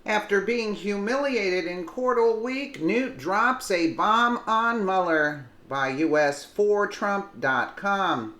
After being humiliated in court all week, Newt drops a bomb on Mueller by US4Trump.com.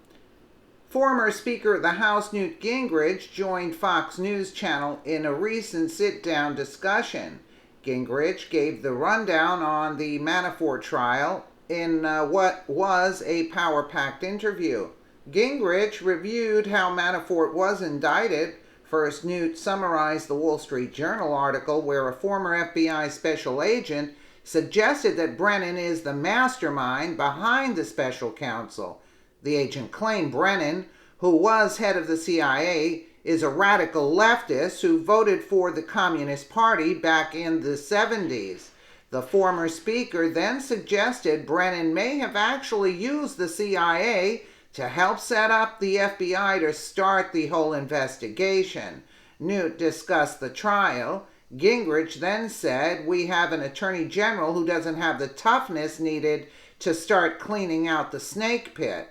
Former Speaker of the House Newt Gingrich joined Fox News Channel in a recent sit-down discussion. Gingrich gave the rundown on the Manafort trial in what was a power-packed interview. Gingrich reviewed how Manafort was indicted. First, Newt summarized the Wall Street Journal article where a former FBI special agent suggested that Brennan is the mastermind behind the special counsel. The agent claimed Brennan, who was head of the CIA, is a radical leftist who voted for the Communist Party back in the 70s. The former speaker then suggested Brennan may have actually used the CIA to help set up the FBI to start the whole investigation. Newt discussed the trial. Gingrich then said, "We have an attorney general who doesn't have the toughness needed to start cleaning out the snake pit."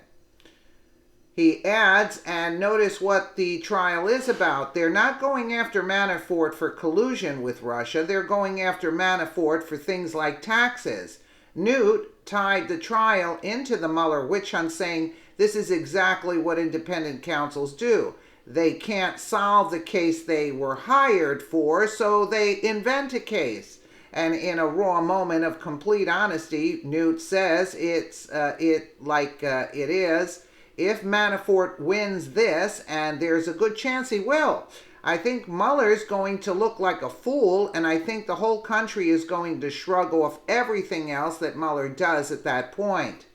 He adds, and notice what the trial is about. They're not going after Manafort for collusion with Russia. They're going after Manafort for things like taxes. Newt tied the trial into the Mueller witch hunt, saying this is exactly what independent counsels do. They can't solve the case they were hired for, so they invent a case. And in a raw moment of complete honesty, Newt says it is. If Manafort wins this, and there's a good chance he will, I think Mueller's going to look like a fool, and I think the whole country is going to shrug off everything else that Mueller does at that point.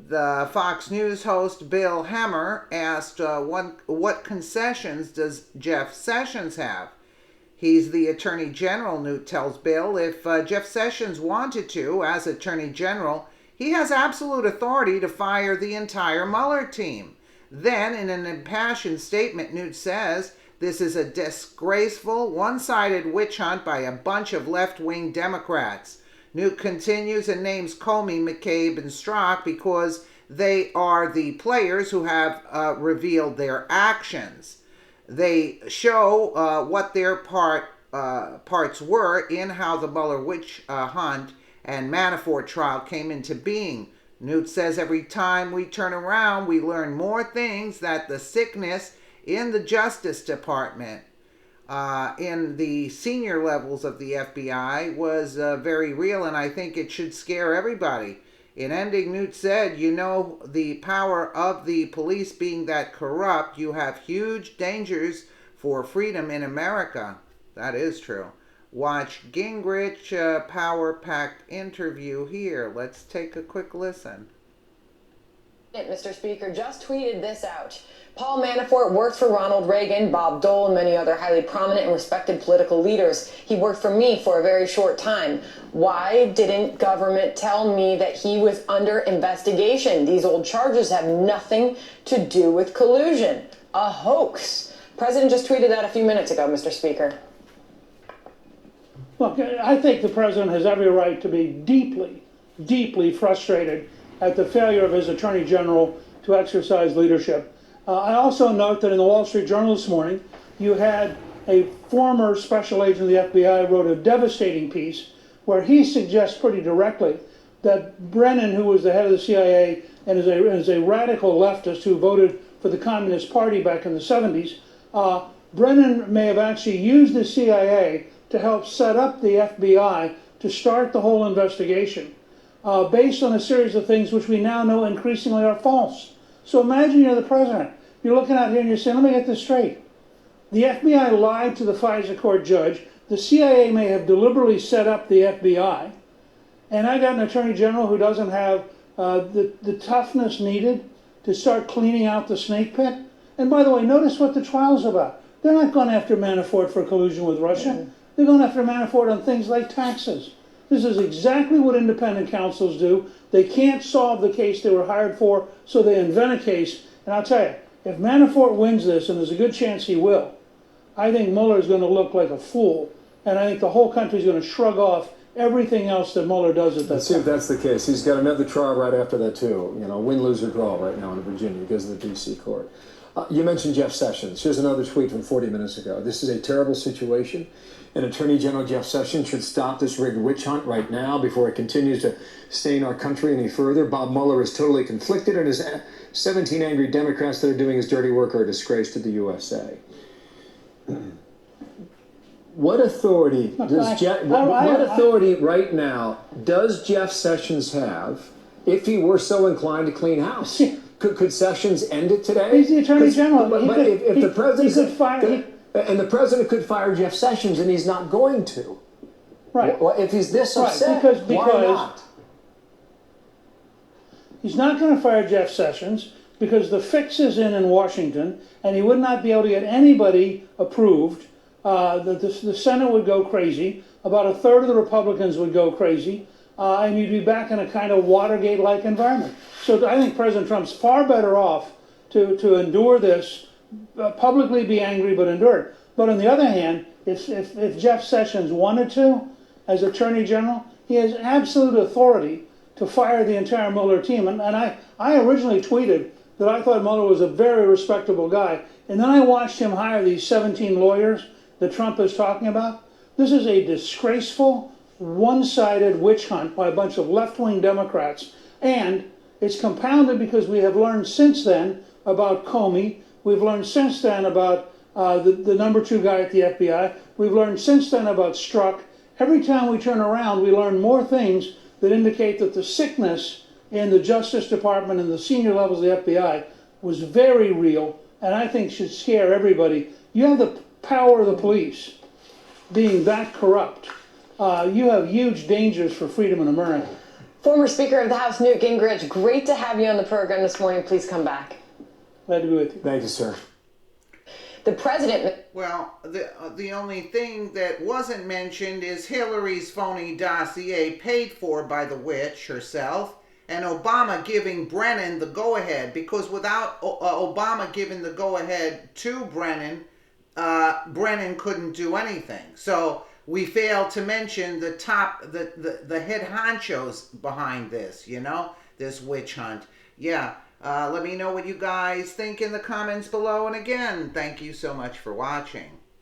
The Fox News host Bill Hemmer asked what concessions does Jeff Sessions have? He's the Attorney General, Newt tells Bill. If Jeff Sessions wanted to, as Attorney General, he has absolute authority to fire the entire Mueller team. Then, in an impassioned statement, Newt says, this is a disgraceful, one-sided witch hunt by a bunch of left-wing Democrats. Newt continues and names Comey, McCabe, and Strzok because they are the players who have revealed their actions. They show what their parts were in how the Mueller witch hunt and Manafort trial came into being. Newt says every time we turn around, we learn more things that the sickness in the Justice Department, in the senior levels of the FBI, was very real, and I think it should scare everybody. In ending, Newt said, you know, the power of the police being that corrupt, you have huge dangers for freedom in America. That is true. Watch Gingrich power-packed interview here. Let's take a quick listen. Mr. Speaker just tweeted this out. Paul Manafort worked for Ronald Reagan, Bob Dole, and many other highly prominent and respected political leaders. He worked for me for a very short time. Why didn't government tell me that he was under investigation? These old charges have nothing to do with collusion. A hoax. President just tweeted that a few minutes ago, Mr. Speaker. Look, I think the president has every right to be deeply, deeply frustrated at the failure of his attorney general to exercise leadership. I also note that in the Wall Street Journal this morning, you had a former special agent of the FBI wrote a devastating piece where he suggests pretty directly that Brennan, who was the head of the CIA and is a radical leftist who voted for the Communist Party back in the 70s, Brennan may have actually used the CIA to help set up the FBI to start the whole investigation based on a series of things which we now know increasingly are false. So imagine you're the president. You're looking out here and you're saying, let me get this straight. The FBI lied to the FISA court judge. The CIA may have deliberately set up the FBI. And I got an attorney general who doesn't have the toughness needed to start cleaning out the snake pit. And by the way, notice what the trial's about. They're not going after Manafort for collusion with Russia. They're going after Manafort on things like taxes. This is exactly what independent counsels do. They can't solve the case they were hired for, so they invent a case. And I'll tell you, if Manafort wins this, and there's a good chance he will, I think Mueller is going to look like a fool. And I think the whole country is going to shrug off everything else that Mueller does at that Let's see if that's the case. He's got another trial right after that, too. You know, win, lose, or draw right now in Virginia because of the D.C. court. You mentioned Jeff Sessions. Here's another tweet from 40 minutes ago. This is a terrible situation. And Attorney General Jeff Sessions should stop this rigged witch hunt right now before it continues to stain our country any further. Bob Mueller is totally conflicted, and his 17 angry Democrats that are doing his dirty work are a disgrace to the USA. What authority does what authority right now does Jeff Sessions have if he were so inclined to clean house? Could Sessions end it today? He's the Attorney General. But if the president could fire, and the president could fire Jeff Sessions, and he's not going to. Right. Well, if he's this upset, because why not? He's not going to fire Jeff Sessions because the fix is in Washington, and he would not be able to get anybody approved. The Senate would go crazy. About a third of the Republicans would go crazy. And you'd be back in a kind of Watergate-like environment. So I think President Trump's far better off to endure this, publicly be angry, but endure it. But on the other hand, if Jeff Sessions wanted to, as Attorney General, he has absolute authority to fire the entire Mueller team. And I originally tweeted that I thought Mueller was a very respectable guy. And then I watched him hire these 17 lawyers that Trump is talking about. This is a disgraceful, one-sided witch hunt by a bunch of left-wing Democrats. And it's compounded because we have learned since then about Comey. We've learned since then about the number 2 guy at the FBI. We've learned since then about Strzok. Every time we turn around, we learn more things that indicate that the sickness in the Justice Department and the senior levels of the FBI was very real, and I think should scare everybody. You have the power of the police being that corrupt. You have huge dangers for freedom in America. Former Speaker of the House, Newt Gingrich, great to have you on the program this morning. Please come back. Glad to be with you. Thank you, sir. The president... Well, the only thing that wasn't mentioned is Hillary's phony dossier paid for by the witch herself, and Obama giving Brennan the go-ahead, because without Obama giving the go-ahead to Brennan, Brennan couldn't do anything. So we failed to mention the head honchos behind this, this witch hunt. Yeah. Let me know what you guys think in the comments below. And again, thank you so much for watching.